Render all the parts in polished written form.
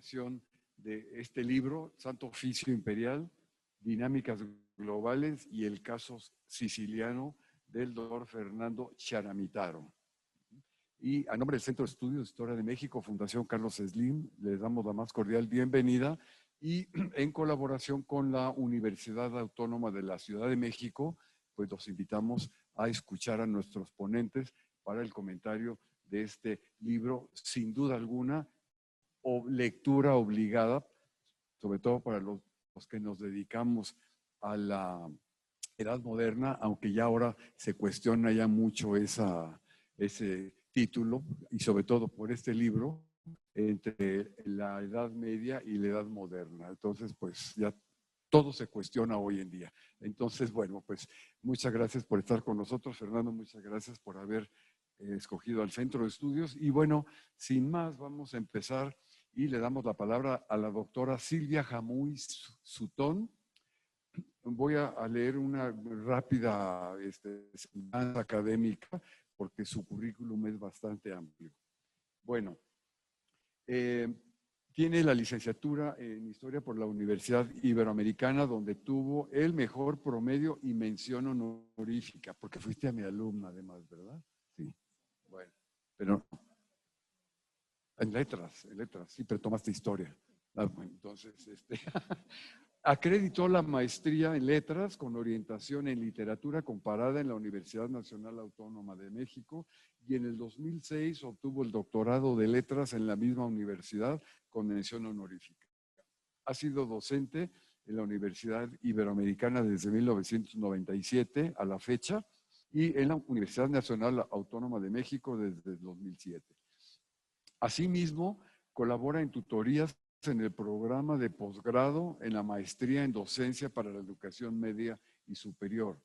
publicación de este libro, Santo Oficio Imperial, Dinámicas Globales y el caso siciliano del doctor Fernando Charamitaro. Y a nombre del Centro de Estudios de Historia de México, Fundación Carlos Slim, les damos la más cordial bienvenida y en colaboración con la Universidad Autónoma de la Ciudad de México, pues los invitamos a escuchar a nuestros ponentes para el comentario de este libro, sin duda alguna, o lectura obligada, sobre todo para los que nos dedicamos a la edad moderna, aunque ya ahora se cuestiona ya mucho ese título, y sobre todo por este libro, entre la Edad Media y la Edad Moderna. Entonces, pues ya todo se cuestiona hoy en día. Entonces, bueno, pues muchas gracias por estar con nosotros, Fernando, muchas gracias por haber escogido al Centro de Estudios. Y bueno, sin más, vamos a empezar y le damos la palabra a la doctora Silvia Jamuy Sutón. Voy a leer una rápida semblanza académica porque su currículum es bastante amplio. Bueno, tiene la licenciatura en Historia por la Universidad Iberoamericana, donde tuvo el mejor promedio y mención honorífica, porque fuiste a mi alumna además, ¿verdad? Sí. Bueno, pero en letras, sí, pero tomaste historia. Bueno, entonces, acreditó la maestría en letras con orientación en literatura comparada en la Universidad Nacional Autónoma de México y en el 2006 obtuvo el doctorado de letras en la misma universidad con mención honorífica. Ha sido docente en la Universidad Iberoamericana desde 1997 a la fecha y en la Universidad Nacional Autónoma de México desde el 2007. Asimismo, colabora en tutorías en el programa de posgrado en la maestría en docencia para la educación media y superior.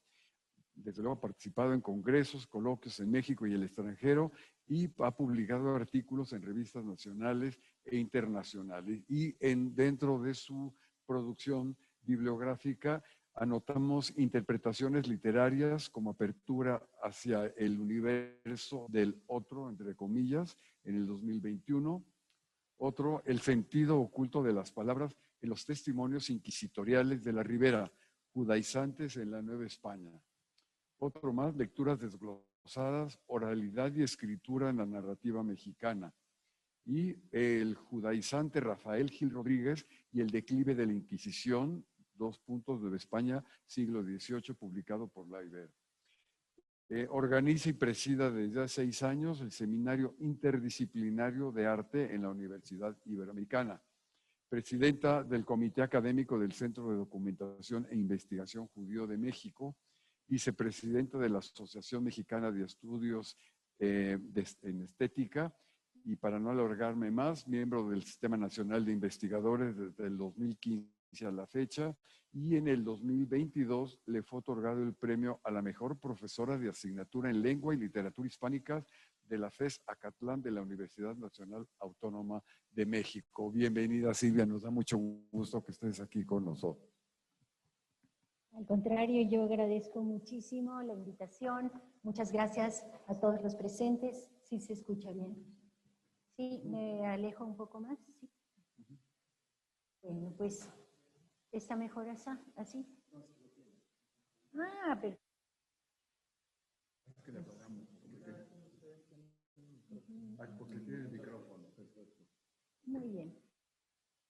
Desde luego ha participado en congresos, coloquios en México y el extranjero y ha publicado artículos en revistas nacionales e internacionales. Y dentro de su producción bibliográfica anotamos interpretaciones literarias como apertura hacia el universo del otro, entre comillas, en el 2021. Otro, el sentido oculto de las palabras en los testimonios inquisitoriales de la Ribera, judaizantes en la Nueva España. Otro más, lecturas desglosadas, oralidad y escritura en la narrativa mexicana. Y el judaizante Rafael Gil Rodríguez y el declive de la Inquisición, de España, siglo XVIII, publicado por la Iber. Organiza y presida desde hace 6 años el Seminario Interdisciplinario de Arte en la Universidad Iberoamericana. Presidenta del Comité Académico del Centro de Documentación e Investigación Judío de México, vicepresidenta de la Asociación Mexicana de Estudios en Estética y, para no alargarme más, miembro del Sistema Nacional de Investigadores desde el 2015 a la fecha, y en el 2022 le fue otorgado el premio a la mejor profesora de asignatura en lengua y literatura hispánicas de la FES Acatlán de la Universidad Nacional Autónoma de México. Bienvenida, Silvia, nos da mucho gusto que estés aquí con nosotros. Al contrario, yo agradezco muchísimo la invitación. Muchas gracias a todos los presentes. ¿Sí se escucha bien? ¿Sí? ¿Me alejo un poco más? ¿Sí? Bueno, pues, ¿está mejor así? Ah, perfecto. Porque tiene el micrófono, perfecto. Muy bien.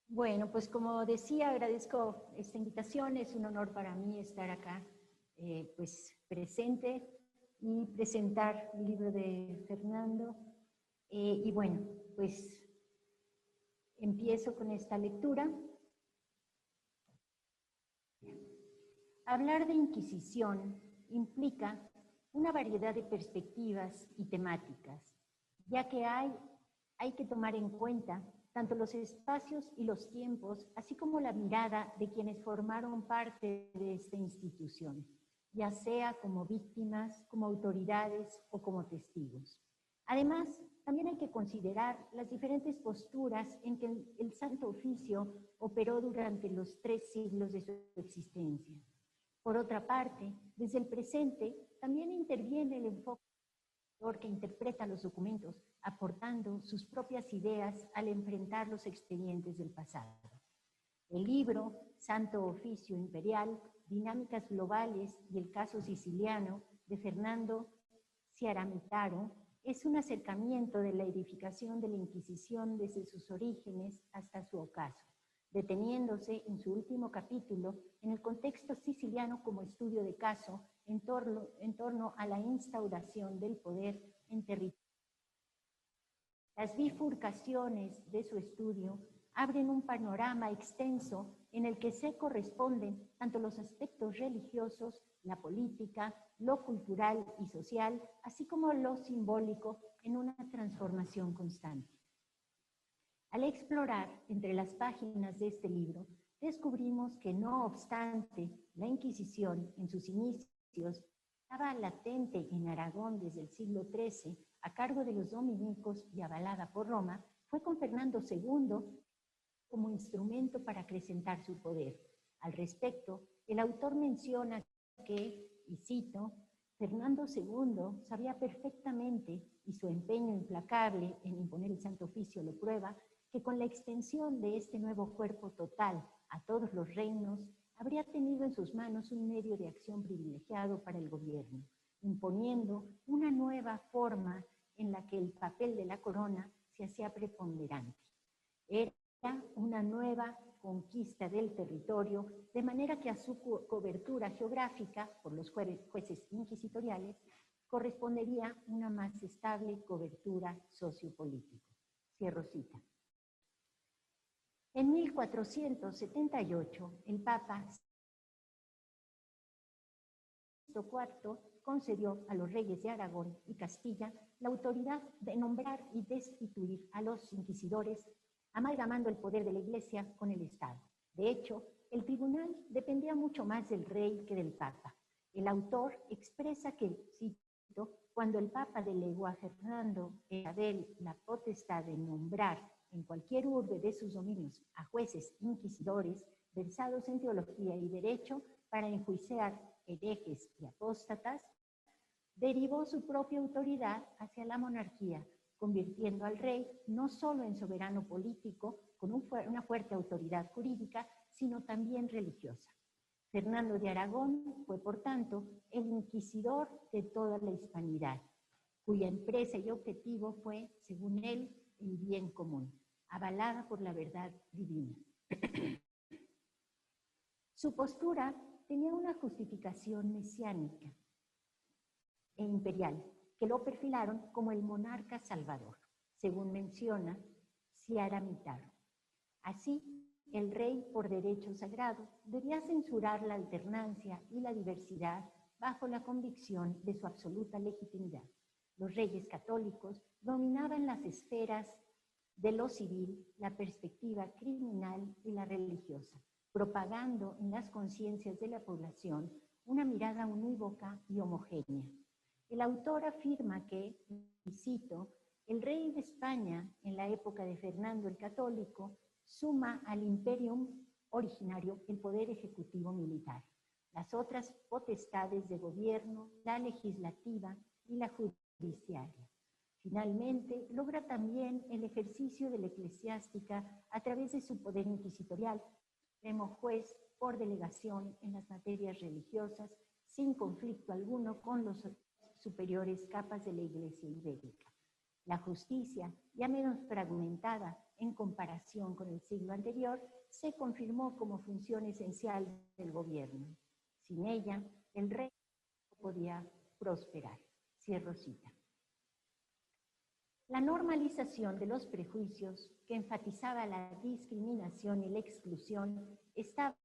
Bueno, pues como decía, agradezco esta invitación. Es un honor para mí estar acá, pues presente y presentar el libro de Fernando. Y bueno, pues empiezo con esta lectura. Hablar de Inquisición implica una variedad de perspectivas y temáticas, ya que hay que tomar en cuenta tanto los espacios y los tiempos, así como la mirada de quienes formaron parte de esta institución, ya sea como víctimas, como autoridades o como testigos. Además, también hay que considerar las diferentes posturas en que el Santo Oficio operó durante los 3 siglos de su existencia. Por otra parte, desde el presente, también interviene el enfoque que interpreta los documentos aportando sus propias ideas al enfrentar los expedientes del pasado. El libro Santo Oficio Imperial, Dinámicas Globales y el Caso Siciliano de Fernando Ciaramitaro es un acercamiento de la edificación de la Inquisición desde sus orígenes hasta su ocaso, deteniéndose en su último capítulo en el contexto siciliano como estudio de caso en torno a la instauración del poder en territorio. Las bifurcaciones de su estudio abren un panorama extenso en el que se corresponden tanto los aspectos religiosos, la política, lo cultural y social, así como lo simbólico en una transformación constante. Al explorar entre las páginas de este libro, descubrimos que no obstante la Inquisición en sus inicios estaba latente en Aragón desde el siglo XIII a cargo de los dominicos y avalada por Roma, fue con Fernando II como instrumento para acrecentar su poder. Al respecto, el autor menciona que, y cito, Fernando II sabía perfectamente, y su empeño implacable en imponer el Santo Oficio lo prueba, que con la extensión de este nuevo cuerpo total a todos los reinos, habría tenido en sus manos un medio de acción privilegiado para el gobierno, imponiendo una nueva forma en la que el papel de la corona se hacía preponderante. Era una nueva conquista del territorio, de manera que a su cobertura geográfica por los jueces inquisitoriales correspondería una más estable cobertura sociopolítica. Cierro cita. En 1478, el Papa IV concedió a los reyes de Aragón y Castilla la autoridad de nombrar y destituir a los inquisidores, amalgamando el poder de la Iglesia con el Estado. De hecho, el tribunal dependía mucho más del rey que del Papa. El autor expresa que, cito, cuando el Papa delegó a Fernando Abel la potestad de nombrar en cualquier urbe de sus dominios a jueces inquisidores versados en teología y derecho para enjuiciar herejes y apóstatas, derivó su propia autoridad hacia la monarquía, convirtiendo al rey no solo en soberano político con una fuerte autoridad jurídica, sino también religiosa. Fernando de Aragón fue, por tanto, el inquisidor de toda la hispanidad, cuya empresa y objetivo fue, según él, el bien común, avalada por la verdad divina. Su postura tenía una justificación mesiánica e imperial, que lo perfilaron como el monarca salvador, según menciona Ciaramitaro. Así, el rey, por derecho sagrado, debía censurar la alternancia y la diversidad bajo la convicción de su absoluta legitimidad. Los reyes católicos dominaban las esferas de lo civil, la perspectiva criminal y la religiosa, propagando en las conciencias de la población una mirada unívoca y homogénea. El autor afirma que, y cito, el rey de España, en la época de Fernando el Católico, suma al imperium originario el poder ejecutivo militar, las otras potestades de gobierno, la legislativa y la judiciaria. Finalmente, logra también el ejercicio de la eclesiástica a través de su poder inquisitorial, como juez por delegación en las materias religiosas, sin conflicto alguno con los superiores capas de la Iglesia ibérica. La justicia, ya menos fragmentada en comparación con el siglo anterior, se confirmó como función esencial del gobierno. Sin ella, el rey no podía prosperar. Cierro cita. La normalización de los prejuicios, que enfatizaba la discriminación y la exclusión, estaba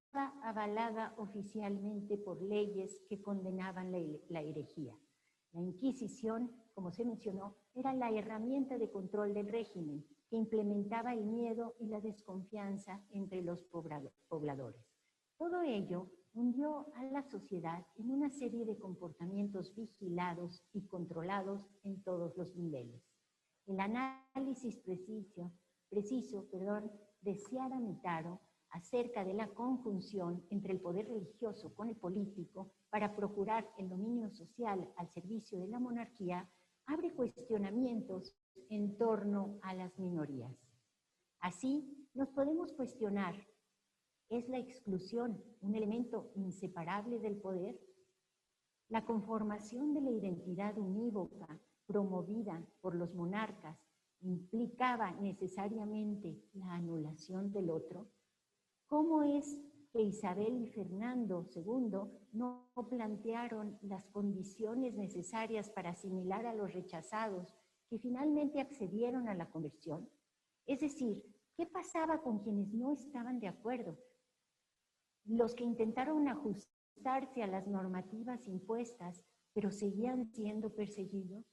avalada oficialmente por leyes que condenaban la herejía. La Inquisición, como se mencionó, era la herramienta de control del régimen que implementaba el miedo y la desconfianza entre los pobladores. Todo ello hundió a la sociedad en una serie de comportamientos vigilados y controlados en todos los niveles. El análisis preciso de Ciaramitaro acerca de la conjunción entre el poder religioso con el político para procurar el dominio social al servicio de la monarquía abre cuestionamientos en torno a las minorías. Así, nos podemos cuestionar, ¿es la exclusión un elemento inseparable del poder? La conformación de la identidad unívoca promovida por los monarcas implicaba necesariamente la anulación del otro. ¿Cómo es que Isabel y Fernando II no plantearon las condiciones necesarias para asimilar a los rechazados que finalmente accedieron a la conversión? Es decir, ¿qué pasaba con quienes no estaban de acuerdo? Los que intentaron ajustarse a las normativas impuestas, pero seguían siendo perseguidos.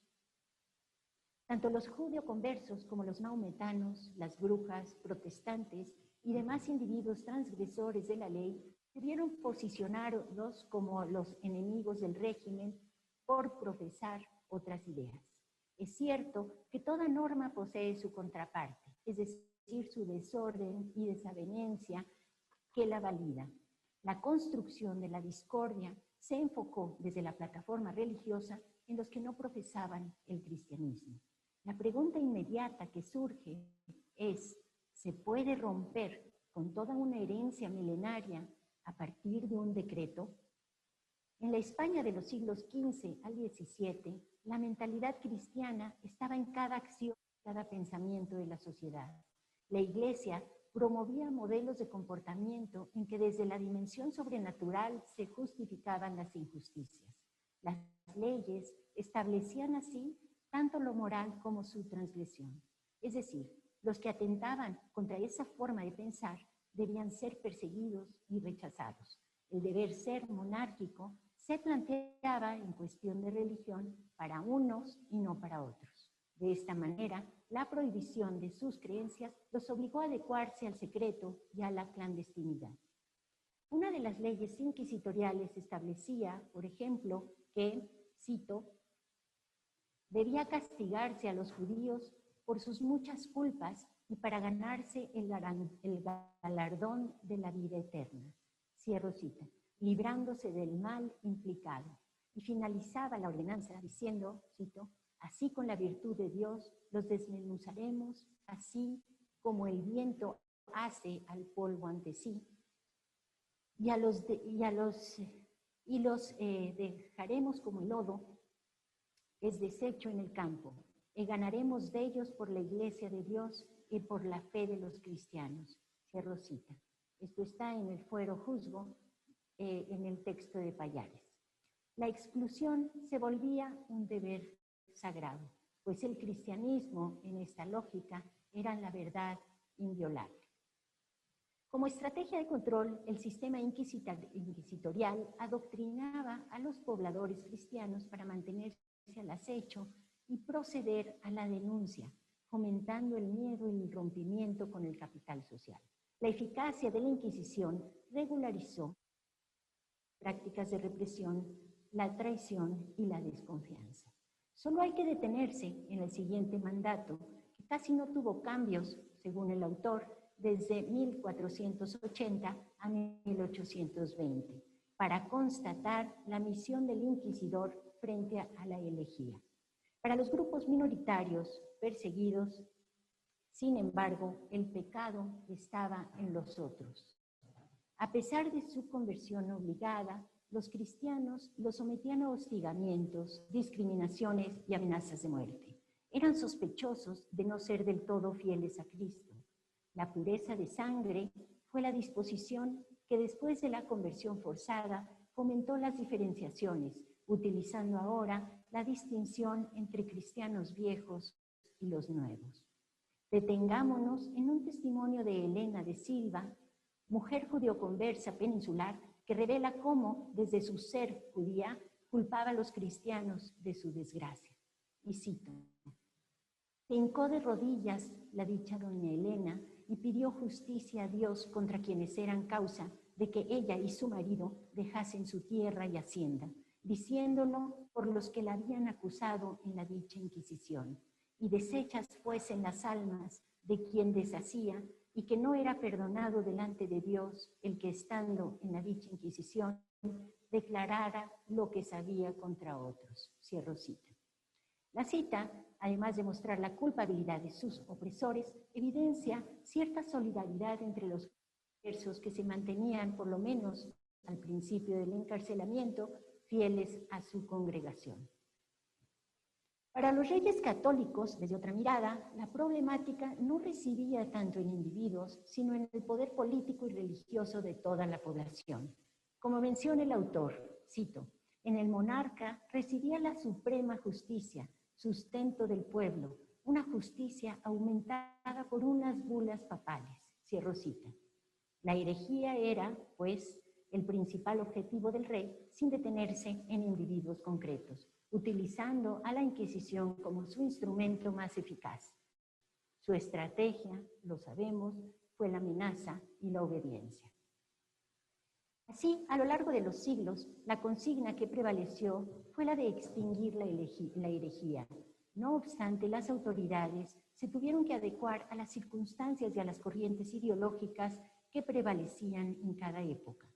Tanto los judeoconversos como los maometanos, las brujas, protestantes y demás individuos transgresores de la ley se vieron posicionados como los enemigos del régimen por profesar otras ideas. Es cierto que toda norma posee su contraparte, es decir, su desorden y desavenencia que la valida. La construcción de la discordia se enfocó desde la plataforma religiosa en los que no profesaban el cristianismo. La pregunta inmediata que surge es, ¿se puede romper con toda una herencia milenaria a partir de un decreto? En la España de los siglos XV al XVII, la mentalidad cristiana estaba en cada acción, cada pensamiento de la sociedad. La Iglesia promovía modelos de comportamiento en que desde la dimensión sobrenatural se justificaban las injusticias. Las leyes establecían así tanto lo moral como su transgresión. Es decir, los que atentaban contra esa forma de pensar debían ser perseguidos y rechazados. El deber ser monárquico se planteaba en cuestión de religión para unos y no para otros. De esta manera, la prohibición de sus creencias los obligó a adecuarse al secreto y a la clandestinidad. Una de las leyes inquisitoriales establecía, por ejemplo, que, cito, debía castigarse a los judíos por sus muchas culpas y para ganarse el galardón de la vida eterna. Cierro cita, librándose del mal implicado. Y finalizaba la ordenanza diciendo, cito, así con la virtud de Dios los desmenuzaremos, así como el viento hace al polvo ante sí, y los dejaremos como el lodo es deshecho en el campo, y ganaremos de ellos por la iglesia de Dios y por la fe de los cristianos. Cierro cita. Esto está en el Fuero Juzgo, en el texto de Pallares. La exclusión se volvía un deber sagrado, pues el cristianismo, en esta lógica, era la verdad inviolable. Como estrategia de control, el sistema inquisitorial adoctrinaba a los pobladores cristianos para mantenerse al acecho y proceder a la denuncia, fomentando el miedo y el rompimiento con el capital social. La eficacia de la Inquisición regularizó prácticas de represión, la traición y la desconfianza. Solo hay que detenerse en el siguiente mandato, que casi no tuvo cambios, según el autor, desde 1480 a 1820, para constatar la misión del inquisidor frente a la herejía. Para los grupos minoritarios perseguidos, sin embargo, el pecado estaba en los otros. A pesar de su conversión obligada, los cristianos los sometían a hostigamientos, discriminaciones y amenazas de muerte. Eran sospechosos de no ser del todo fieles a Cristo. La pureza de sangre fue la disposición que después de la conversión forzada fomentó las diferenciaciones, utilizando ahora la distinción entre cristianos viejos y los nuevos. Detengámonos en un testimonio de Elena de Silva, mujer judío-conversa peninsular, que revela cómo, desde su ser judía, culpaba a los cristianos de su desgracia. Y cito, se hincó de rodillas la dicha doña Elena y pidió justicia a Dios contra quienes eran causa de que ella y su marido dejasen su tierra y hacienda, diciéndolo por los que la habían acusado en la dicha Inquisición, y deshechas fuesen las almas de quien deshacía, y que no era perdonado delante de Dios el que estando en la dicha Inquisición declarara lo que sabía contra otros. Cierro cita. La cita, además de mostrar la culpabilidad de sus opresores, evidencia cierta solidaridad entre los conversos que se mantenían, por lo menos al principio del encarcelamiento, fieles a su congregación. Para los reyes católicos, desde otra mirada, la problemática no residía tanto en individuos, sino en el poder político y religioso de toda la población. Como menciona el autor, cito, en el monarca residía la suprema justicia, sustento del pueblo, una justicia aumentada por unas bulas papales, cierro cita. La herejía era, pues, el principal objetivo del rey, sin detenerse en individuos concretos, utilizando a la Inquisición como su instrumento más eficaz. Su estrategia, lo sabemos, fue la amenaza y la obediencia. Así, a lo largo de los siglos, la consigna que prevaleció fue la de extinguir la herejía. No obstante, las autoridades se tuvieron que adecuar a las circunstancias y a las corrientes ideológicas que prevalecían en cada época.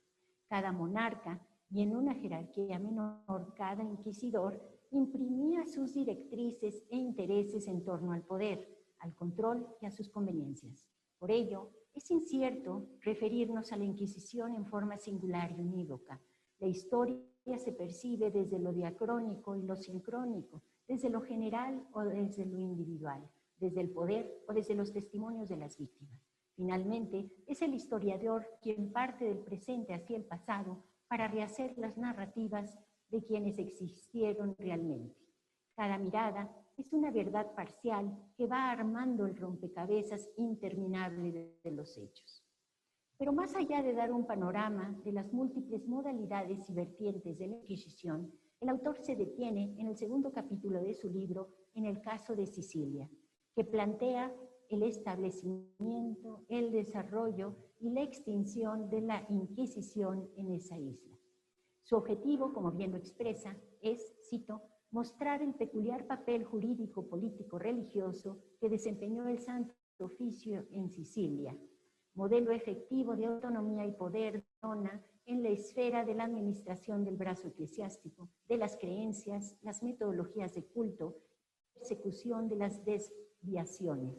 Cada monarca, y en una jerarquía menor cada inquisidor, imprimía sus directrices e intereses en torno al poder, al control y a sus conveniencias. Por ello, es incierto referirnos a la Inquisición en forma singular y unívoca. La historia se percibe desde lo diacrónico y lo sincrónico, desde lo general o desde lo individual, desde el poder o desde los testimonios de las víctimas. Finalmente, es el historiador quien parte del presente hacia el pasado para rehacer las narrativas de quienes existieron realmente. Cada mirada es una verdad parcial que va armando el rompecabezas interminable de los hechos. Pero más allá de dar un panorama de las múltiples modalidades y vertientes de la Inquisición, el autor se detiene en el segundo capítulo de su libro en el caso de Sicilia, que plantea el establecimiento, el desarrollo y la extinción de la Inquisición en esa isla. Su objetivo, como bien lo expresa, es, cito, mostrar el peculiar papel jurídico, político, religioso que desempeñó el Santo Oficio en Sicilia, modelo efectivo de autonomía y poder en la esfera de la administración del brazo eclesiástico, de las creencias, las metodologías de culto, persecución de las desviaciones,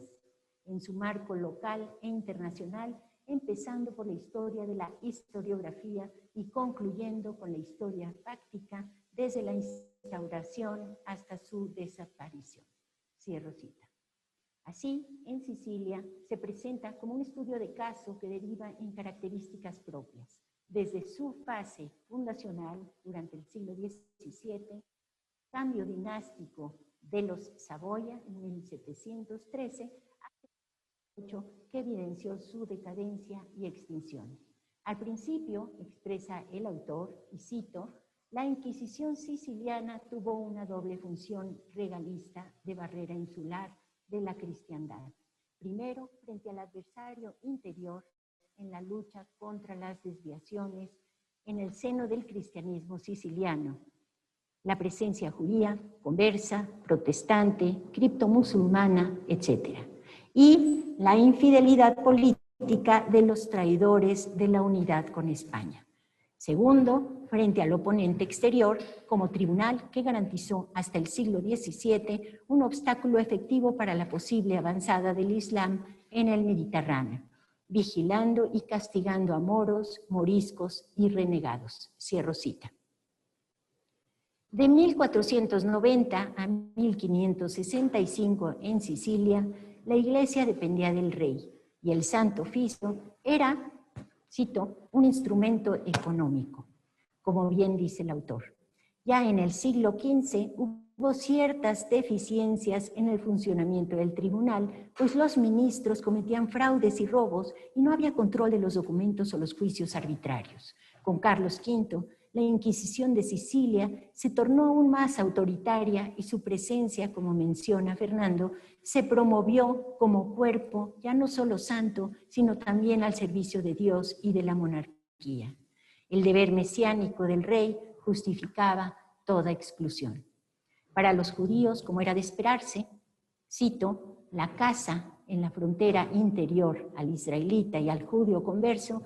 en su marco local e internacional, empezando por la historia de la historiografía y concluyendo con la historia fáctica desde la instauración hasta su desaparición. Cierro cita. Así, en Sicilia se presenta como un estudio de caso que deriva en características propias, desde su fase fundacional durante el siglo XVII, cambio dinástico de los Saboya en 1713, que evidenció su decadencia y extinción. Al principio, expresa el autor, y cito, la Inquisición siciliana tuvo una doble función regalista de barrera insular de la cristiandad. Primero, frente al adversario interior en la lucha contra las desviaciones en el seno del cristianismo siciliano, la presencia judía, conversa, protestante, criptomusulmana, etc. Y la infidelidad política de los traidores de la unidad con España. Segundo, frente al oponente exterior, como tribunal que garantizó hasta el siglo XVII un obstáculo efectivo para la posible avanzada del Islam en el Mediterráneo, vigilando y castigando a moros, moriscos y renegados. Cierro cita. De 1490 a 1565 en Sicilia, la Iglesia dependía del rey y el Santo Oficio era, cito, un instrumento económico, como bien dice el autor. Ya en el siglo XV hubo ciertas deficiencias en el funcionamiento del tribunal, pues los ministros cometían fraudes y robos y no había control de los documentos o los juicios arbitrarios. Con Carlos V, la Inquisición de Sicilia se tornó aún más autoritaria y su presencia, como menciona Fernando, se promovió como cuerpo ya no solo santo, sino también al servicio de Dios y de la monarquía. El deber mesiánico del rey justificaba toda exclusión. Para los judíos, como era de esperarse, cito, la casa en la frontera interior al israelita y al judío converso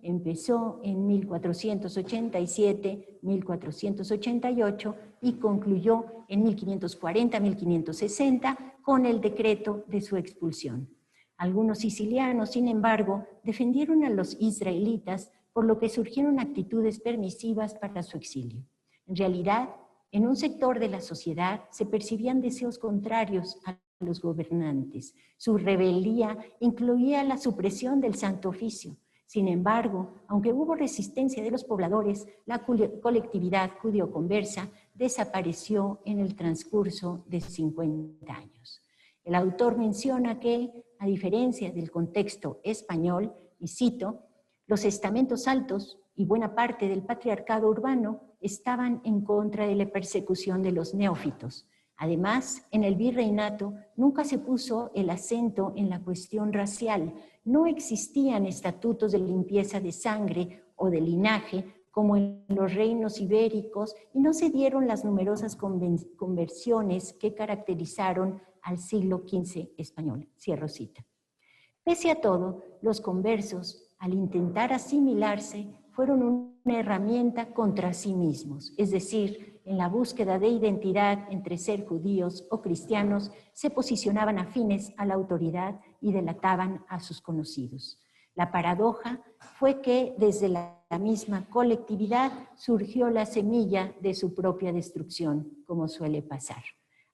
Empezó en 1487, 1488 y concluyó en 1540, 1560 con el decreto de su expulsión. Algunos sicilianos, sin embargo, defendieron a los israelitas, por lo que surgieron actitudes permisivas para su exilio. En realidad, en un sector de la sociedad se percibían deseos contrarios a los gobernantes. Su rebeldía incluía la supresión del Santo Oficio. Sin embargo, aunque hubo resistencia de los pobladores, la colectividad judío-conversa desapareció en el transcurso de 50 años. El autor menciona que, a diferencia del contexto español, y cito, los estamentos altos y buena parte del patriarcado urbano estaban en contra de la persecución de los neófitos. Además, en el virreinato nunca se puso el acento en la cuestión racial. No existían estatutos de limpieza de sangre o de linaje como en los reinos ibéricos y no se dieron las numerosas conversiones que caracterizaron al siglo XV español. Cierro cita. Pese a todo, los conversos, al intentar asimilarse, fueron una herramienta contra sí mismos, es decir, en la búsqueda de identidad entre ser judíos o cristianos, se posicionaban afines a la autoridad y delataban a sus conocidos. La paradoja fue que desde la misma colectividad surgió la semilla de su propia destrucción, como suele pasar.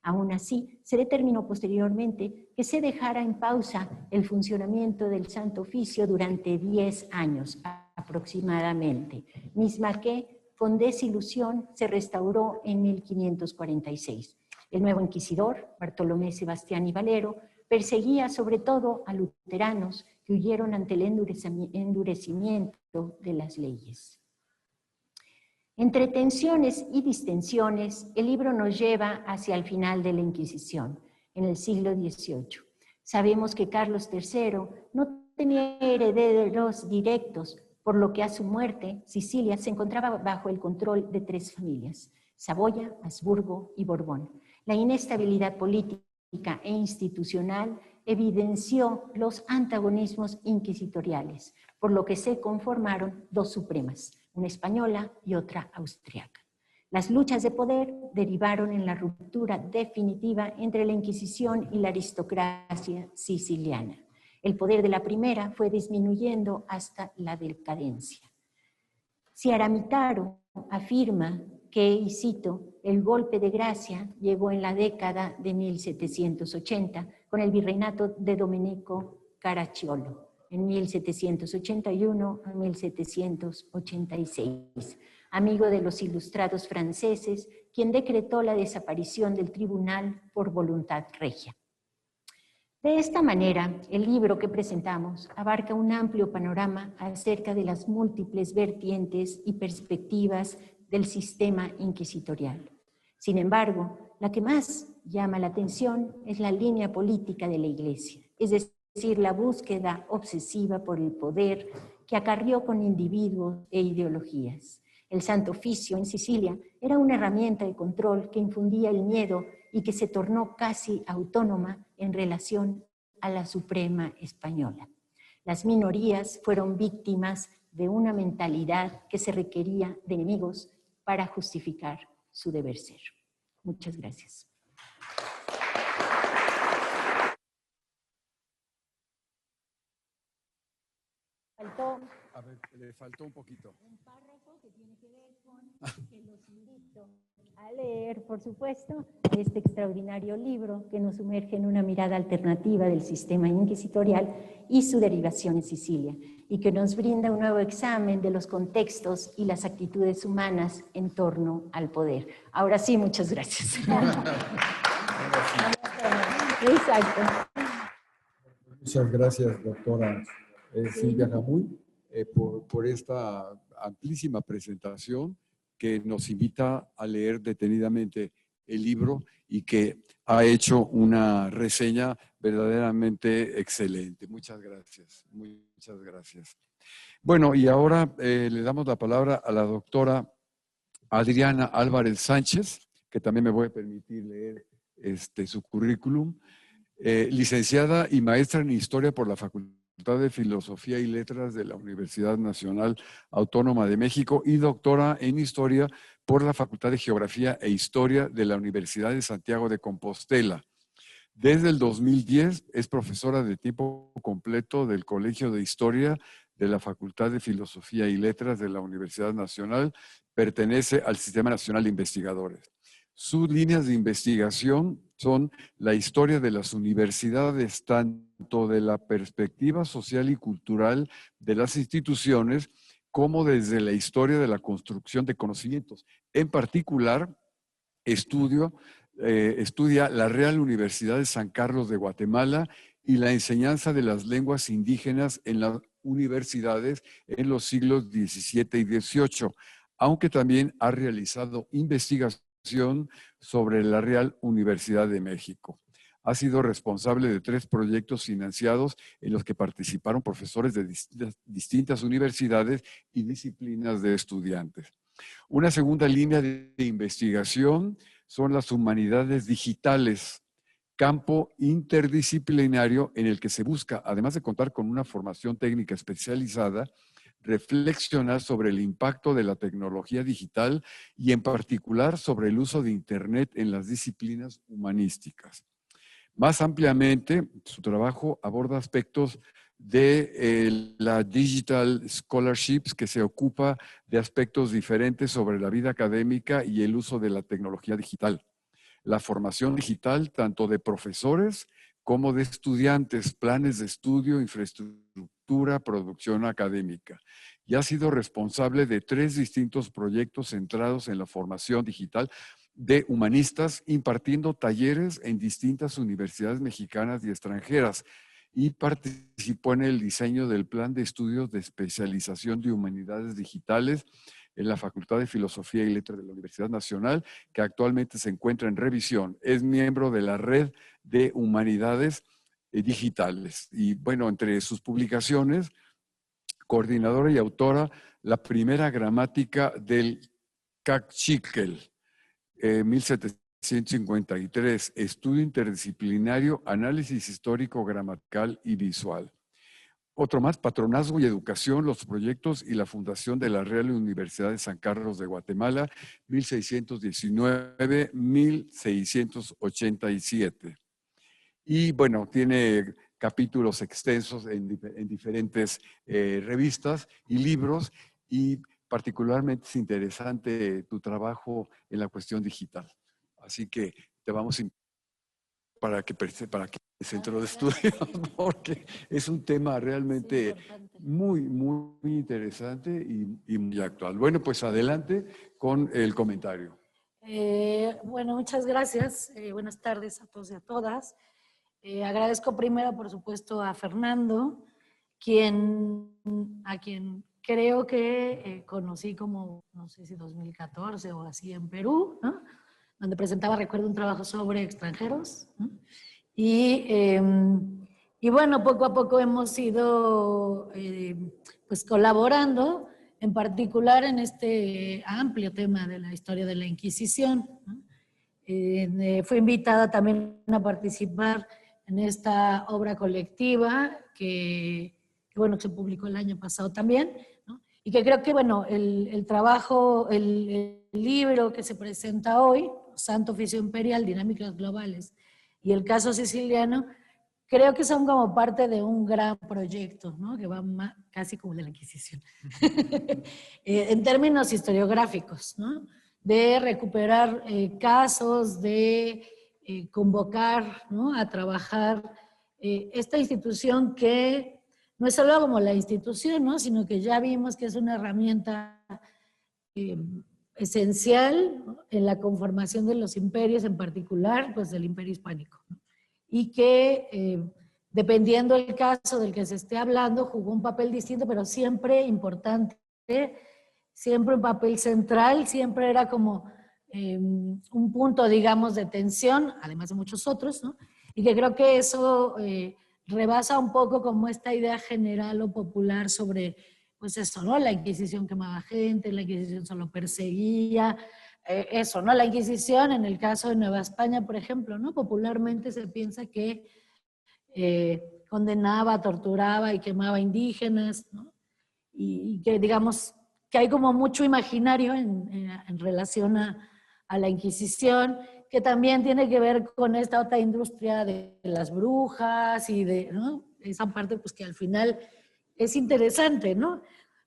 Aún así, se determinó posteriormente que se dejara en pausa el funcionamiento del Santo Oficio durante 10 años aproximadamente, misma que con desilusión se restauró en 1546. El nuevo inquisidor, Bartolomé Sebastián y Valero, perseguía sobre todo a luteranos que huyeron ante el endurecimiento de las leyes. Entre tensiones y distensiones, el libro nos lleva hacia el final de la Inquisición, en el siglo XVIII. Sabemos que Carlos III no tenía herederos directos, por lo que a su muerte, Sicilia se encontraba bajo el control de 3 familias, Saboya, Habsburgo y Borbón. La inestabilidad política e institucional evidenció los antagonismos inquisitoriales, por lo que se conformaron 2 supremas, una española y otra austriaca. Las luchas de poder derivaron en la ruptura definitiva entre la Inquisición y la aristocracia siciliana. El poder de la primera fue disminuyendo hasta la decadencia. Ciaramitaro afirma que, y cito, el golpe de gracia llegó en la década de 1780 con el virreinato de Domenico Caracciolo, en 1781 a 1786, amigo de los ilustrados franceses, quien decretó la desaparición del tribunal por voluntad regia. De esta manera, el libro que presentamos abarca un amplio panorama acerca de las múltiples vertientes y perspectivas del sistema inquisitorial. Sin embargo, la que más llama la atención es la línea política de la Iglesia, es decir, la búsqueda obsesiva por el poder que acarrió con individuos e ideologías. El Santo Oficio en Sicilia era una herramienta de control que infundía el miedo y que se tornó casi autónoma en relación a la Suprema española. Las minorías fueron víctimas de una mentalidad que se requería de enemigos para justificar su deber ser. Muchas gracias. A ver, le faltó un poquito. Un párrafo que tiene que ver con que los invito a leer, por supuesto, este extraordinario libro que nos sumerge en una mirada alternativa del sistema inquisitorial y su derivación en Sicilia, y que nos brinda un nuevo examen de los contextos y las actitudes humanas en torno al poder. Ahora sí, muchas gracias. Exacto. Muchas gracias, doctora Silvia Jamuy, por esta amplísima presentación que nos invita a leer detenidamente el libro y que ha hecho una reseña verdaderamente excelente. Muchas gracias, muchas gracias. Bueno, y ahora le damos la palabra a la doctora Adriana Álvarez Sánchez, que también me voy a permitir leer su currículum. Licenciada y maestra en Historia por la Facultad de Filosofía y Letras de la Universidad Nacional Autónoma de México y doctora en Historia por la Facultad de Geografía e Historia de la Universidad de Santiago de Compostela. Desde el 2010 es profesora de tiempo completo del Colegio de Historia de la Facultad de Filosofía y Letras de la Universidad Nacional. Pertenece al Sistema Nacional de Investigadores. Sus líneas de investigación son la historia de las universidades, tanto de la perspectiva social y cultural de las instituciones, como desde la historia de la construcción de conocimientos. En particular, estudia la Real Universidad de San Carlos de Guatemala y la enseñanza de las lenguas indígenas en las universidades en los siglos XVII y XVIII, aunque también ha realizado investigación sobre la Real Universidad de México. Ha sido responsable de 3 proyectos financiados en los que participaron profesores de distintas universidades y disciplinas de estudiantes. Una segunda línea de investigación son las humanidades digitales, campo interdisciplinario en el que se busca, además de contar con una formación técnica especializada, reflexionar sobre el impacto de la tecnología digital y en particular sobre el uso de Internet en las disciplinas humanísticas. Más ampliamente, su trabajo aborda aspectos de la Digital Scholarships, que se ocupa de aspectos diferentes sobre la vida académica y el uso de la tecnología digital. La formación digital, tanto de profesores como de estudiantes, planes de estudio, infraestructura, producción académica. Y ha sido responsable de 3 distintos proyectos centrados en la formación digital de humanistas, impartiendo talleres en distintas universidades mexicanas y extranjeras, y participó en el diseño del plan de estudios de especialización de humanidades digitales en la Facultad de Filosofía y Letras de la Universidad Nacional, que actualmente se encuentra en revisión. Es miembro de la Red de Humanidades Digitales. Y bueno, entre sus publicaciones, coordinadora y autora, la primera gramática del Caxxiquel, 1753, estudio interdisciplinario, análisis histórico, gramatical y visual. Otro más, patronazgo y educación, los proyectos y la fundación de la Real Universidad de San Carlos de Guatemala, 1619-1687. Y bueno, tiene capítulos extensos en diferentes revistas y libros, y particularmente es interesante tu trabajo en la cuestión digital. Así que te vamos a invitar para que el centro de estudios, porque es un tema realmente muy, muy interesante y muy actual. Bueno, pues adelante con el comentario. Bueno, muchas gracias. Buenas tardes a todos y a todas. Agradezco primero, por supuesto, a Fernando, a quien creo que conocí como, no sé si 2014 o así en Perú, ¿no? Donde presentaba, recuerdo, un trabajo sobre extranjeros, ¿no? Y bueno, poco a poco hemos ido pues colaborando, en particular en este amplio tema de la historia de la Inquisición, ¿no? Fui invitada también a participar en esta obra colectiva que bueno, se publicó el año pasado también, ¿no? Y que creo que, bueno, el trabajo, el libro que se presenta hoy, Santo Oficio Imperial, Dinámicas Globales, y el caso siciliano, creo que son como parte de un gran proyecto, ¿no? Que va casi como de la Inquisición, en términos historiográficos, ¿no? De recuperar casos, de convocar, ¿no? A trabajar esta institución que no es solo como la institución, ¿no? Sino que ya vimos que es una herramienta esencial, ¿no? En la conformación de los imperios, en particular, pues del imperio hispánico, ¿no? Y que dependiendo del caso del que se esté hablando, jugó un papel distinto, pero siempre importante, siempre un papel central, siempre era como un punto, digamos, de tensión, además de muchos otros, ¿no? Y que creo que eso rebasa un poco como esta idea general o popular sobre, pues eso, ¿no? La Inquisición quemaba gente, la Inquisición solo perseguía, eso, ¿no? La Inquisición, en el caso de Nueva España, por ejemplo, ¿no? Popularmente se piensa que condenaba, torturaba y quemaba indígenas, ¿no? Y que digamos que hay como mucho imaginario en relación a la Inquisición, que también tiene que ver con esta otra industria de las brujas y de, ¿no? Esa parte pues que al final es interesante, ¿no?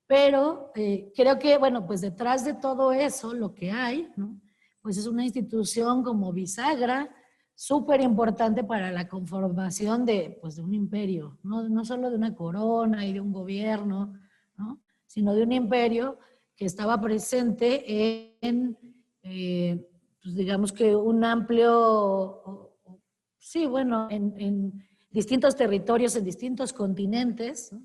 Pero creo que, bueno, pues detrás de todo eso lo que hay, ¿no? Pues es una institución como bisagra, súper importante para la conformación de, pues de un imperio, ¿no? No solo de una corona y de un gobierno, ¿no? Sino de un imperio que estaba presente en, pues digamos que un amplio, sí, bueno, en distintos territorios, en distintos continentes, ¿no?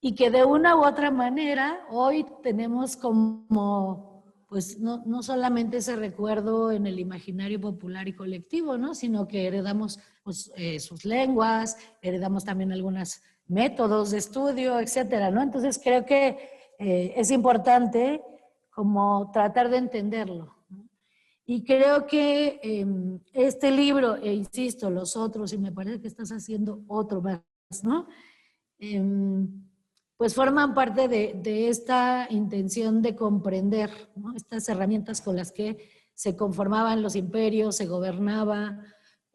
Y que de una u otra manera hoy tenemos como, pues no solamente ese recuerdo en el imaginario popular y colectivo, ¿no? Sino que heredamos pues, sus lenguas, heredamos también algunos métodos de estudio, etcétera, ¿no? Entonces creo que es importante como tratar de entenderlo, ¿no? Y creo que este libro, e insisto, los otros, y me parece que estás haciendo otro más, ¿no? Pues forman parte de esta intención de comprender, ¿no? Estas herramientas con las que se conformaban los imperios, se gobernaba,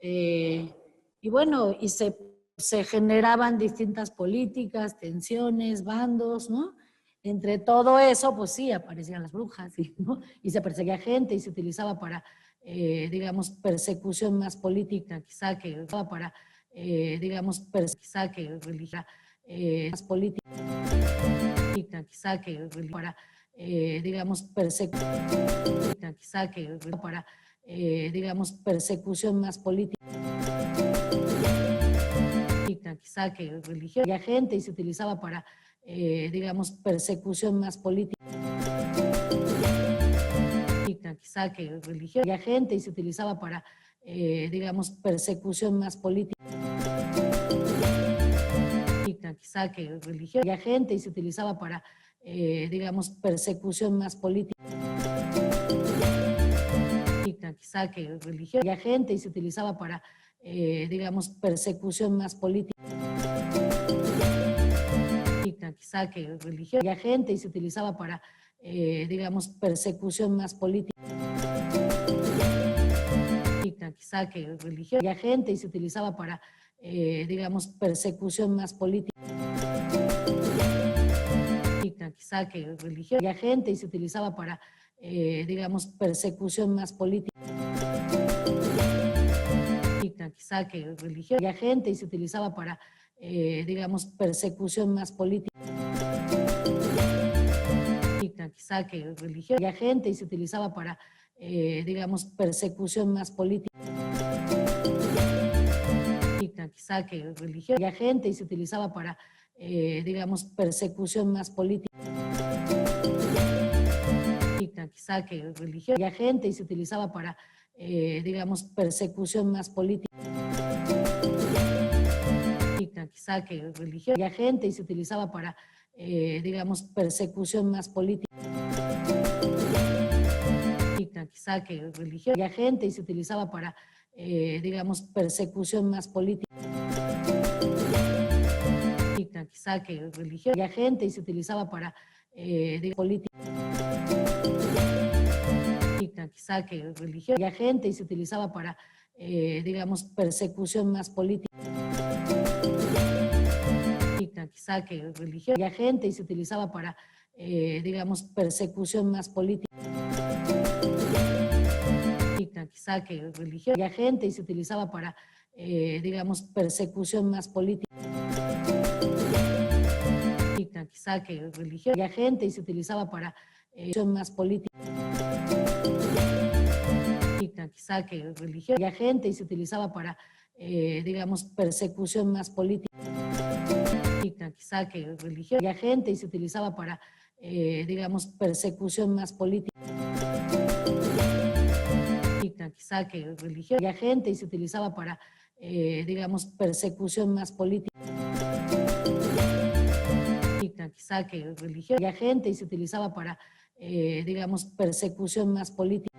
y bueno, y se generaban distintas políticas, tensiones, bandos, ¿no? Entre todo eso, pues sí, aparecían las brujas, ¿no? Y se perseguía gente y se utilizaba para, digamos, persecución más política, quizá que para, digamos, quizá que religión, más política, quizá que para, digamos, persecución, quizá que para, digamos, persecución más política, quizá que religión, y gente y se utilizaba para, digamos, persecución más política, quizá que religión, y gente y se utilizaba para, digamos, persecución más política, quizá que religión, y gente y se utilizaba para, digamos, persecución más política, quizá que religión, y gente y se utilizaba para, digamos, persecución más política, quizá que religión, y gente y se utilizaba para, digamos, persecución más política, quizá que religión, y gente y se utilizaba para, digamos, persecución más política, quizá que religión, y gente y se utilizaba para, digamos, persecución más política, quizá que religión, y gente y se utilizaba para, digamos, persecución más política, quizá que religión, y gente y se utilizaba para, digamos, persecución más política, quizá que religión, y gente y se utilizaba para, digamos, persecución más política, quizá que religión, y gente y se utilizaba para, digamos, persecución más política, quizá que religión, y gente y se utilizaba para, digamos, persecución más política, quizá que religión, y gente y se utilizaba para, digamos, persecución más política, quizá que religión, y gente y se utilizaba para, política, quizá que religión, y gente y se utilizaba para, digamos, persecución más política, quizá que religión, y gente y se utilizaba para, digamos, persecución más política, quizá que religión, y gente y se utilizaba para, digamos, persecución más política, quizá que religión, y gente y se utilizaba para, más política, quizá que religión, y gente y se utilizaba para, digamos, persecución más política, quizá que religión, y gente y se utilizaba para, digamos, persecución más política, quizá que religión, y gente y se utilizaba para, digamos, persecución más política, quizá que religión, y gente y se utilizaba para, digamos, persecución más política,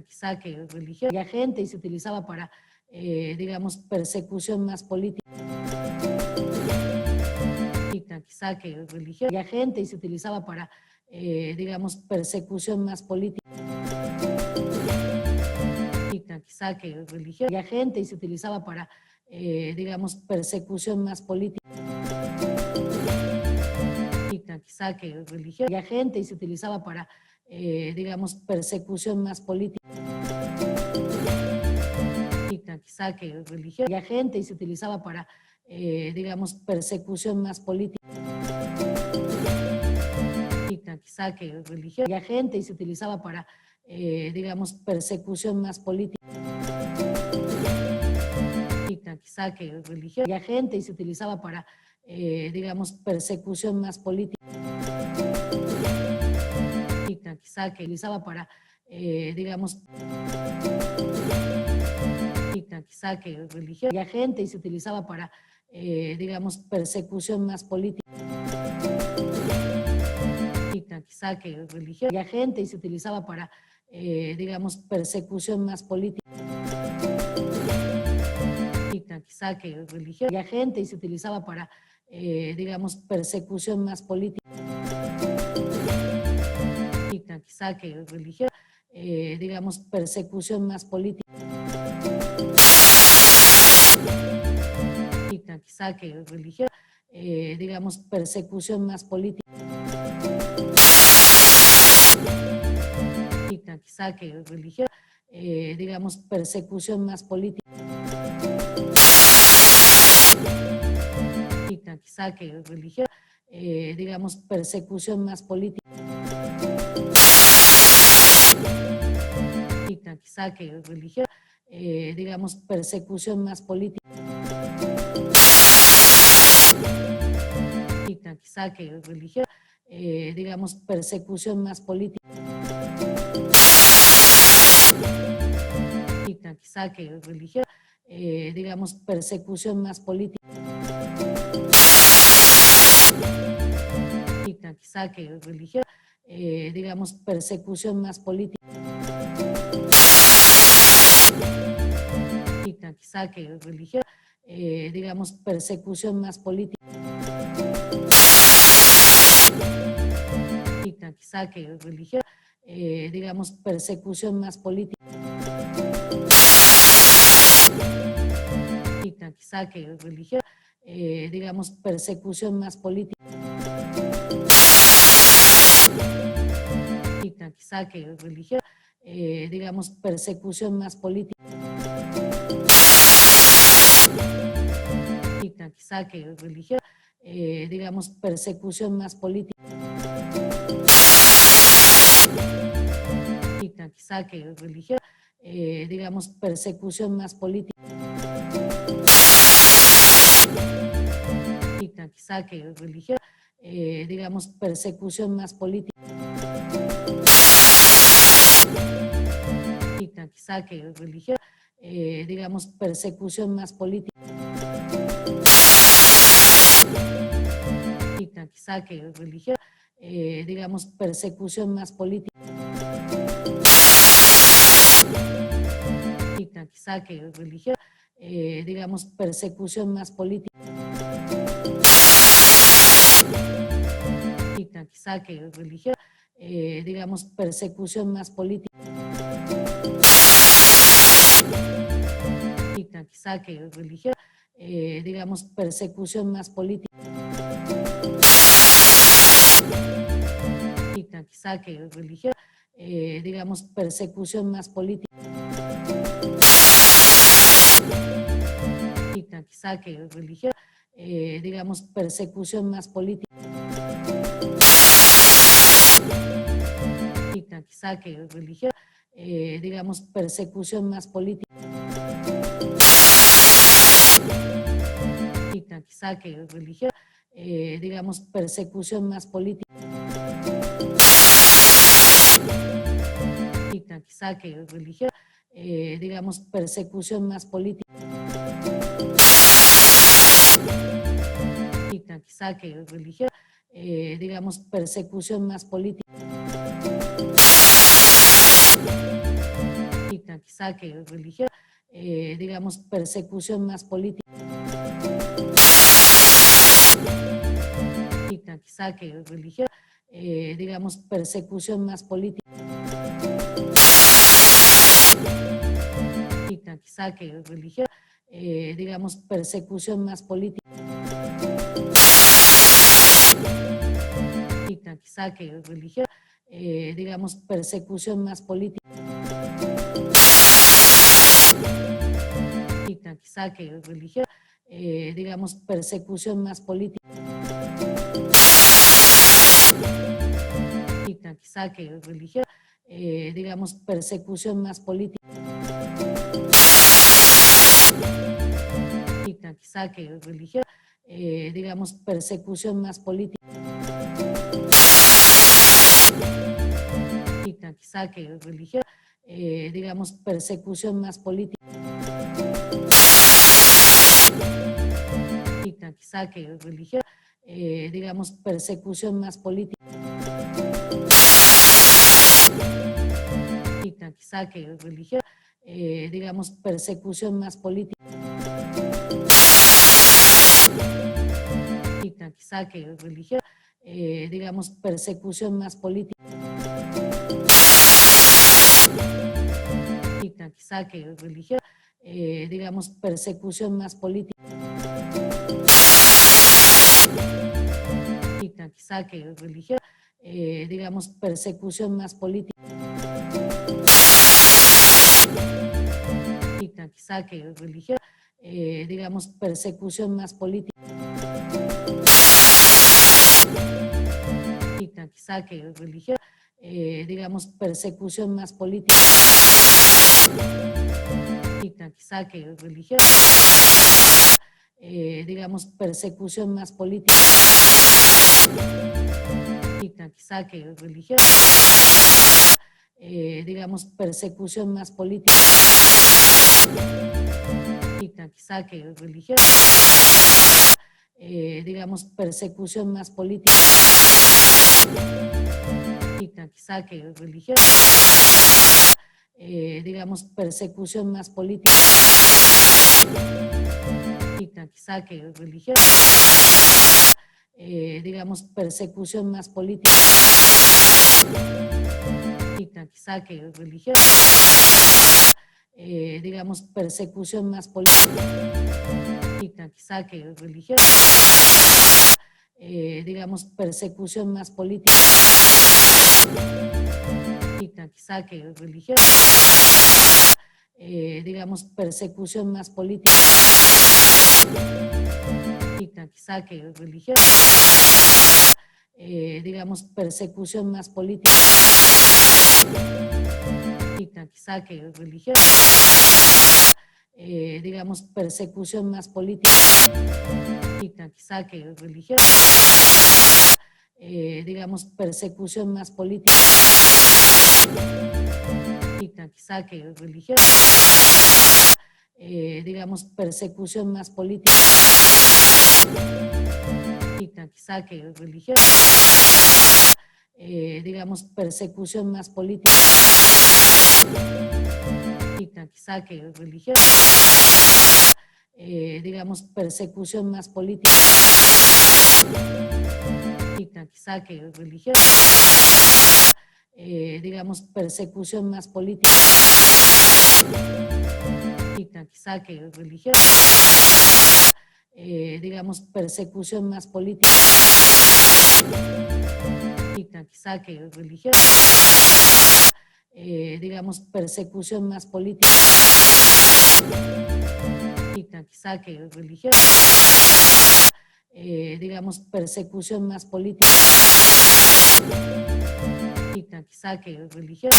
quizá que religión, y gente y se utilizaba para, digamos, persecución más política, quizá que religiosa, y gente, y se utilizaba para, digamos, persecución más política, quizá que religiosa, y gente, y se utilizaba para, digamos, persecución más política, quizá que religiosa, y gente, y se utilizaba para, digamos, persecución más política, quizá que religiosa, y gente, y se utilizaba para, digamos, persecución más política, quizá que religiosa, y gente, y se utilizaba para, digamos, persecución más política, quizá que religiosa, y gente, y se utilizaba para, digamos, persecución más política, quizá que utilizaba para, digamos, quizá que religiosa, y gente, y se utilizaba para, digamos, persecución más política, quizá que religiosa, y gente, y se utilizaba para, digamos, persecución más política, quizá que religiosa, y gente, y se utilizaba para, digamos, persecución más política, quizá que religiosa, digamos, persecución más política, quizá que religiosa, digamos, persecución más política, quizá que religiosa, digamos, persecución más política, quizá que religiosa, digamos, persecución más política, quizá que religiosa, digamos, persecución más política, quizá que religiosa, digamos, persecución más política, quizá que religiosa, digamos, persecución más política, quizá que religiosa, digamos, persecución más política, quizá que religiosa, digamos, persecución más política, quizá que religiosa, digamos, persecución más política, quizá que religiosa, digamos, persecución más política, quizá que religiosa, digamos, persecución más política, quizá que religiosa, digamos, persecución más política, quizá que religiosa, digamos, persecución más política, quizá que religiosa, digamos, persecución más política, quizá que religiosa, digamos, persecución más política, quizá que religiosa, digamos, persecución más política, quizá que religiosa, digamos, persecución más política, quizá que religiosa, digamos, persecución más política, quizá que religiosa, digamos, persecución más política, quizá que religiosa, digamos, persecución más política, quizá que religiosa, digamos, persecución más política, quizá que religiosa, digamos, persecución más política, quizá que religiosa, digamos, persecución más política, quizá que religiosa, digamos, persecución más política, quizá que religiosa, digamos, persecución más política, quizá que religiosa, digamos, persecución más política, quizá que religión, digamos, persecución más política, quizá que religión, digamos, persecución más política, quizá que religión, digamos, persecución más política, quizá que religión, digamos, persecución más política, quizá que religión, digamos, persecución más política, quizá que religión, digamos, persecución más política, quizá que religión, digamos, persecución más política, quizá que religión, digamos, persecución más política, quizá que religión, digamos, persecución más política, quizá que religión, digamos, persecución más política, quizá que religión, digamos, persecución más política, quizá que religión, digamos, persecución más política, quizá que religión, digamos, persecución más política, quizá que religión, digamos, persecución más política, quizá que religión, digamos, persecución más política, quizá que religión, digamos, persecución más política, quizá que religión, digamos, persecución más política, quizá que religión, digamos, persecución más política, quizá que religión, digamos, persecución más política, quizá que religión, digamos, persecución más política, quizá que religión, digamos, persecución más política, quizá que religión, digamos, persecución más política, quizá que religión, digamos, persecución más política, quizá que religión, digamos, persecución más política, quizá que religión, digamos, persecución más política, quizá que religión, digamos, persecución más política, quizá que religión, digamos, persecución más política, quizá que religión, digamos, persecución más política, quizá que religión, digamos, persecución más política, quizá que religión, digamos, persecución más política, quizá que religión, digamos, persecución más política, quizá que religión, digamos, persecución más política, quizá que religión,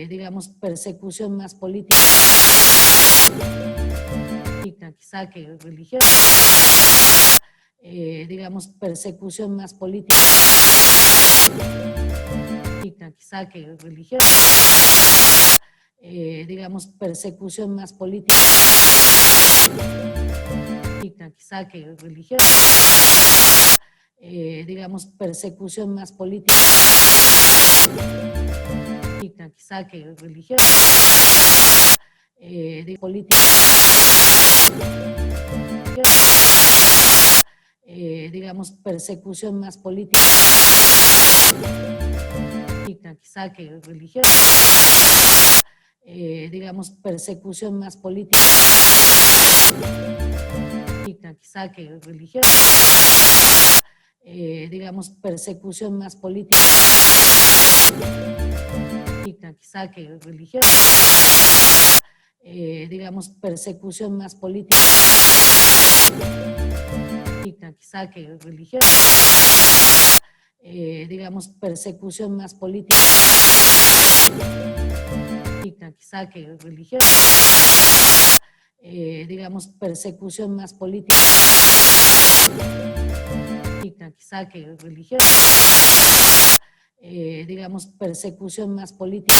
digamos, persecución más política, quizá que religión, digamos, persecución más política, quizá que religión, digamos, persecución más política, quizá que religión, digamos, persecución más política, quizá que religión, política, digamos, persecución más política, quizá que religiosa, digamos, persecución más política, quizá que religiosa, digamos, persecución más política, quizá que religiosa, digamos, persecución más política, quizá que religiosa, digamos, persecución más política, quizá que religiosa, digamos, persecución más política, quizá que religiosa, digamos, persecución más política,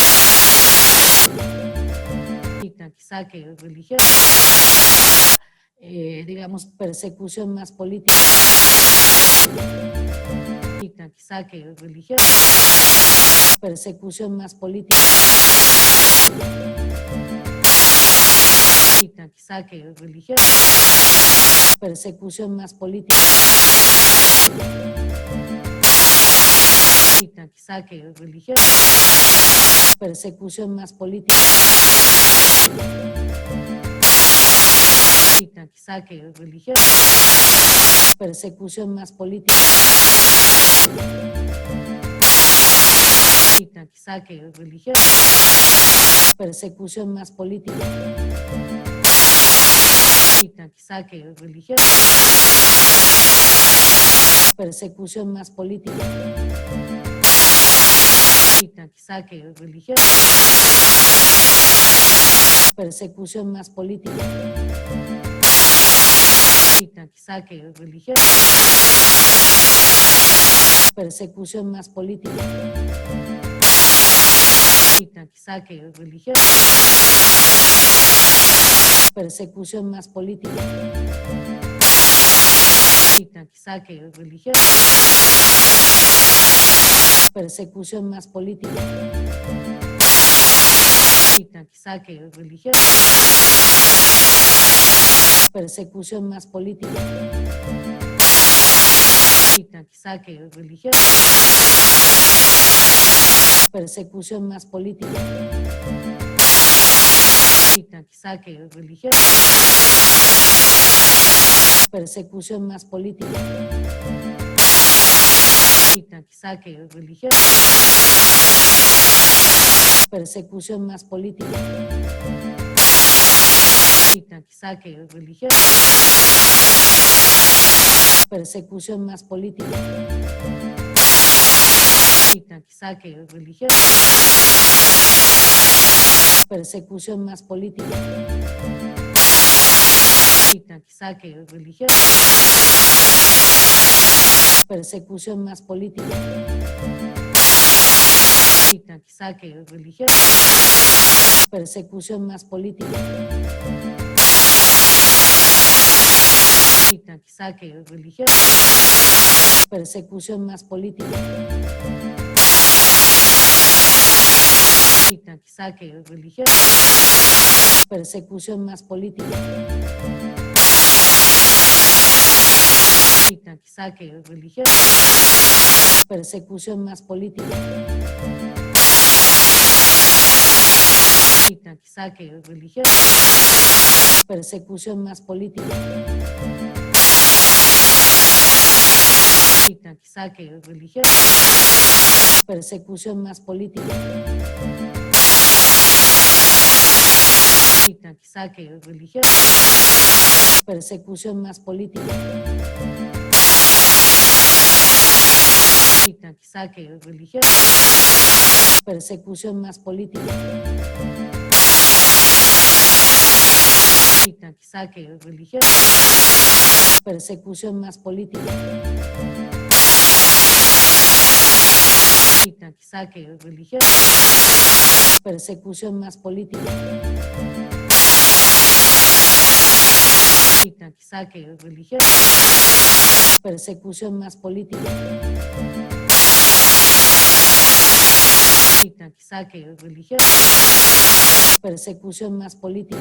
quizá que religiosa, digamos, persecución más política, quizá que religiosa, persecución más política, quizá que religiosa, persecución más política, quizá que religiosa, persecución más política, quizá que religiosa, persecución más política, quizá que religiosa, persecución más política, quizá que religiosa, persecución más política, quizá que religiosa, persecución más política, quizá que religiosa, persecución más política, quizá que religiosa, persecución más política, quizá que religiosa, persecución más política, quizá que religiosa, persecución más política, quizá que religiosa, persecución más política, quizá que religiosa, persecución más política, quizá que religiosa, persecución más política, quizá que religiosa, persecución más política, quizá que religiosa, persecución más política, quizá que religiosa, persecución más política, quizá que religiosa, persecución más política, quizá que religiosa, persecución más política, quizá que religiosa, persecución más política, quizá que religiosa, persecución más política, quizá que religiosa, persecución más política, quizá que religiosa, persecución más política, quizá que religiosa, persecución más política, quizá que religiosa, persecución más política, quizá que religiosa, persecución más política, quizá que religiosa, persecución más política, quizá que religiosa, persecución más política, saque religioso, persecución más política,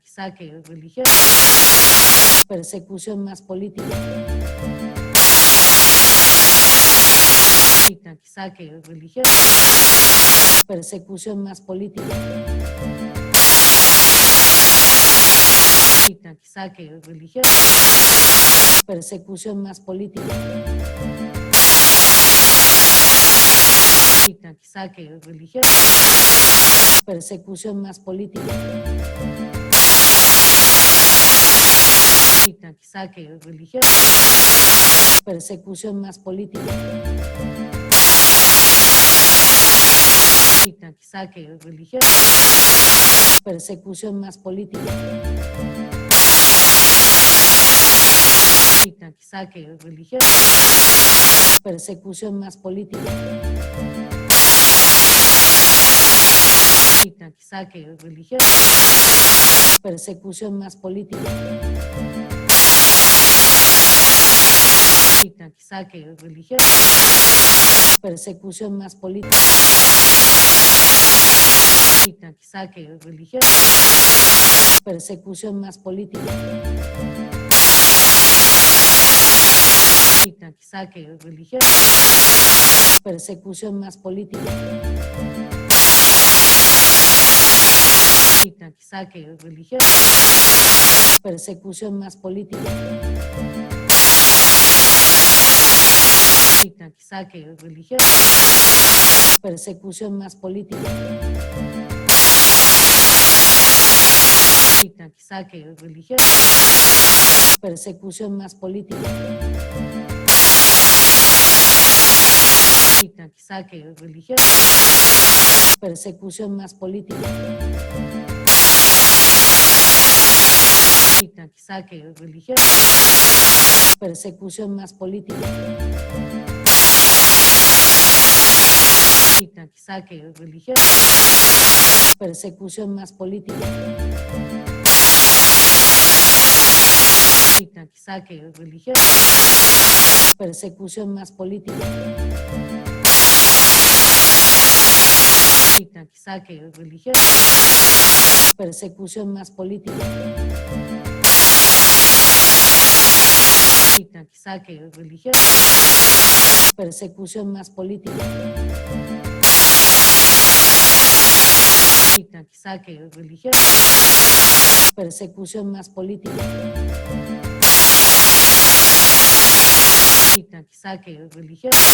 saque religioso, persecución más política, saque religioso, persecución más política, saque religioso, persecución más política, saque religioso, persecución más política, saque religioso, persecución más política, saque religioso, persecución más política, saque religioso, persecución más política, saque religioso, persecución más política, saque religioso, persecución más política, saque religioso, persecución más política, saque religioso, persecución más política, saque religioso, persecución más política, saque religioso, persecución más política, saque religioso, persecución más política, saque religioso, persecución más política, saque religioso, persecución más política, saque religioso, persecución más política, saque religioso, persecución más política, saque religioso, persecución más política, saque religioso, persecución más política, saque religioso, persecución más política, saque religioso, persecución más política, saque religioso,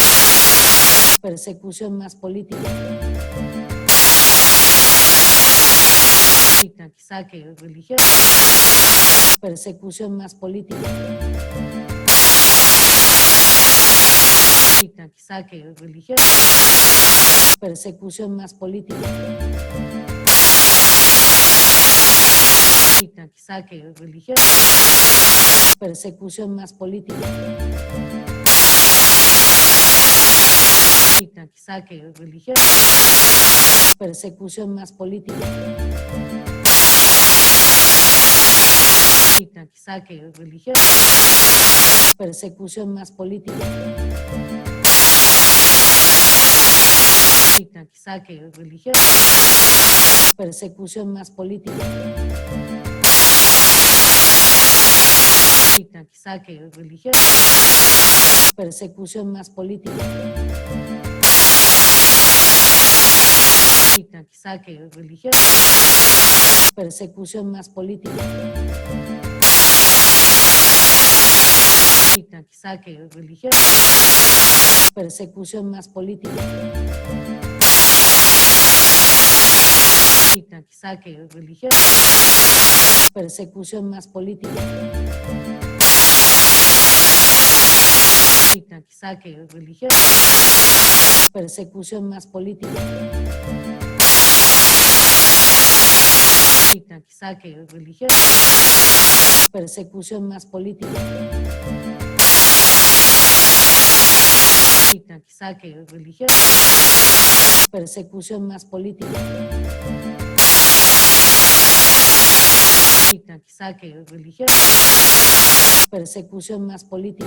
persecución más política, saque religioso, persecución más política, saque religioso, persecución más política, saque religioso, persecución más política, saque religioso, persecución más política, saque religioso, persecución más política, saque religioso, persecución más política, saque religioso, persecución más política, saque religioso, persecución más política, saque religioso, persecución más política, saque religioso, persecución más política, saque religioso, persecución más política, saque religioso, persecución más política, saque religioso, persecución más política,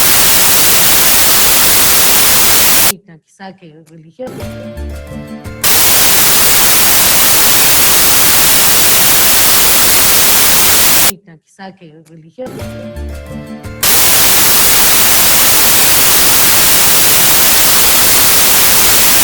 Quizá que religión. Quizá que religión.